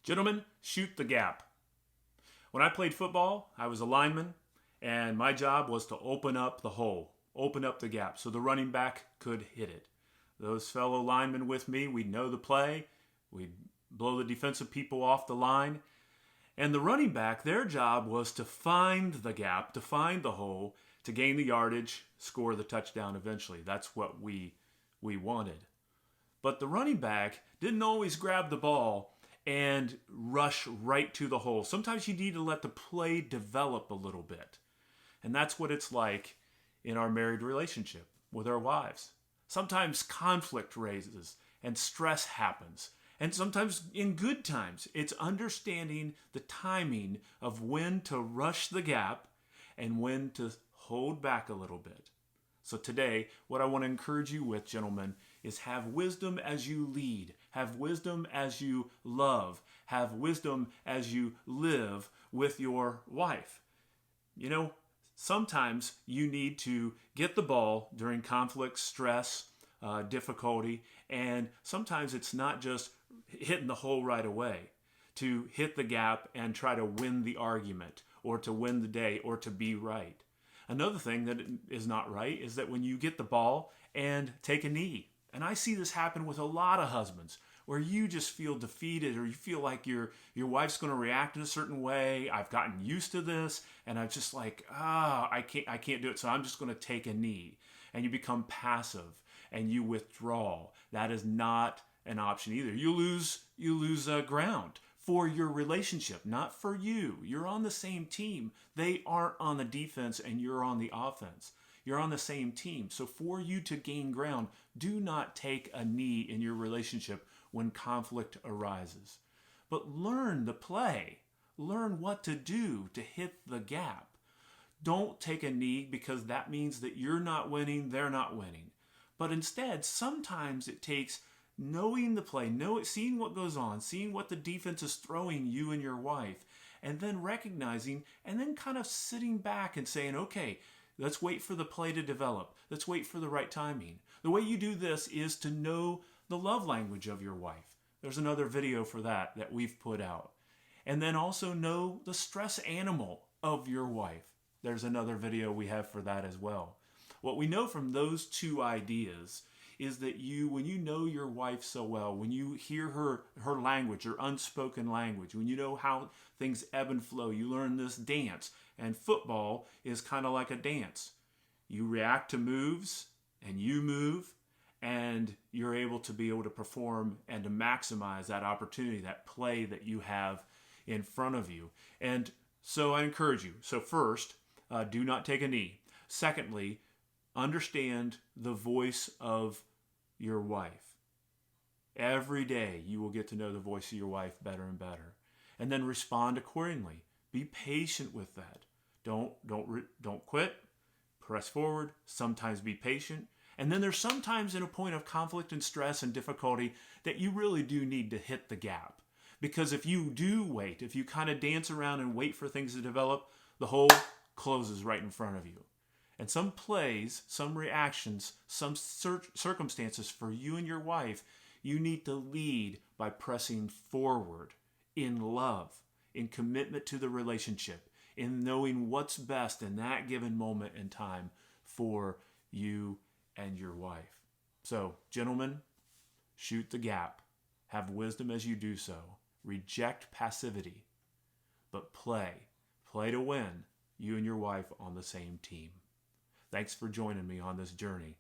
Gentlemen, shoot the gap. When I played football, I was a lineman, and my job was to open up the hole, open up the gap so the running back could hit it. Those fellow linemen with me, we'd know the play, we'd blow the defensive people off the line, and the running back, their job was to find the gap, to find the hole, to gain the yardage, score the touchdown eventually. That's what we wanted. But the running back didn't always grab the ball and rush right to the hole. Sometimes you need to let the play develop a little bit. And that's what it's like in our married relationship with our wives. Sometimes conflict raises and stress happens. And sometimes in good times, it's understanding the timing of when to rush the gap and when to hold back a little bit. So today, what I want to encourage you with, gentlemen, is have wisdom as you lead. Have wisdom as you love. Have wisdom as you live with your wife. You know, sometimes you need to get the ball during conflict, stress, difficulty, and sometimes it's not just hitting the hole right away. To hit the gap and try to win the argument or to win the day or to be right. Another thing that is not right is that when you get the ball and take a knee, and I see this happen with a lot of husbands, where you just feel defeated or you feel like your wife's going to react in a certain way. I've gotten used to this, and I'm just like, I can't do it, so I'm just going to take a knee. And you become passive and you withdraw. That is not an option either. You lose ground for your relationship, not for you. You're on the same team. They aren't on the defense and you're on the offense. You're on the same team. So for you to gain ground, do not take a knee in your relationship when conflict arises. But learn the play. Learn what to do to hit the gap. Don't take a knee because that means that you're not winning, they're not winning. But instead, sometimes it takes knowing the play, seeing what goes on, seeing what the defense is throwing you and your wife, and then recognizing, and then kind of sitting back and saying, okay, let's wait for the play to develop. Let's wait for the right timing. The way you do this is to know the love language of your wife. There's another video for that we've put out. And then also know the stress animal of your wife. There's another video we have for that as well. What we know from those two ideas is that when you know your wife so well, when you hear her language, her unspoken language, when you know how things ebb and flow, you learn this dance. And football is kind of like a dance. You react to moves, and you move, and you're able to perform and to maximize that opportunity, that play that you have in front of you. And so I encourage you. So first, do not take a knee. Secondly, understand the voice of your wife. Every day you will get to know the voice of your wife better and better. And then respond accordingly. Be patient with that. Don't quit. Press forward. Sometimes be patient. And then there's sometimes in a point of conflict and stress and difficulty that you really do need to hit the gap. Because if you do wait, if you kind of dance around and wait for things to develop, the hole closes right in front of you. And some plays, some reactions, some circumstances for you and your wife, you need to lead by pressing forward in love, in commitment to the relationship, in knowing what's best in that given moment in time for you and your wife. So, gentlemen, shoot the gap. Have wisdom as you do so. Reject passivity, but play. Play to win, you and your wife on the same team. Thanks for joining me on this journey.